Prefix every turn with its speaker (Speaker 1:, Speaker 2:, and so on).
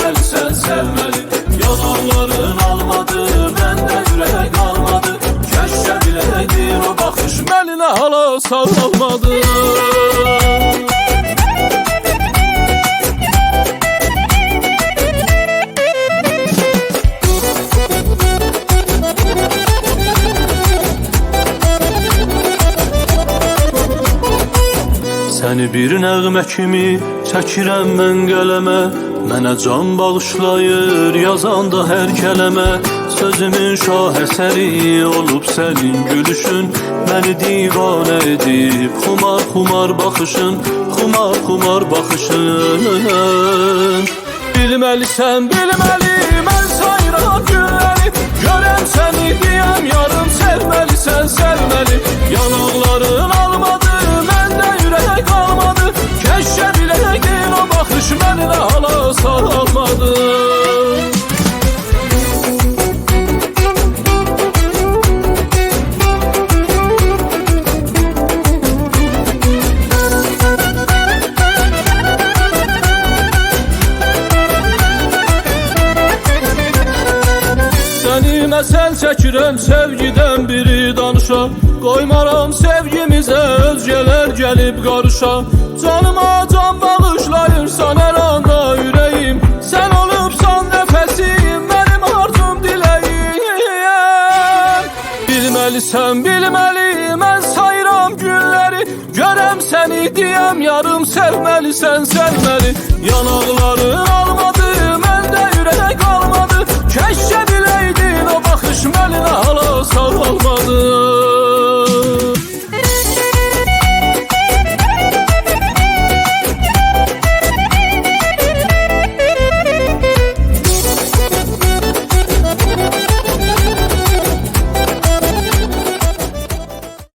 Speaker 1: sevməlisən, sevməli. Yanaqların almadı, məndə ürək almadı. Kəşke biləydir o baxış məni nə hala salmadı. Səni bir nəğmə kimi çəkirəm mən qələmə. Mənə can bağışlayır yazanda hər kələmə. Sözümün şahəsəri olub sənin gülüşün. Məni divanə edib xumar xumar baxışın, xumar xumar baxışın. Bilməlisən, bilməli, mən sayıram günləri. Görəm səni deyəm yarım, sevməlisən, sevməli. Yanaqların almadı, məndə ürək almadı. Keşke biləydim o baxış məni də hala salmadı. Səni məsəl çəkirəm sevgidən biri danışa. Qoymaram sevgimizə özgələr gəlib qarışa. Canıma can bağışlayırsan hər anda ürəyim. Sən olubsan nəfəsim, mənim arzum diləyim. Bilməlisən, bilməli, mən sayıram günləri. Görəm səni deyəm yarım, sevməlisən, sevməli. Yanaqların almadı, məndə ürək almadı. Keşke biləydin o baxış məni nə hala salmadı.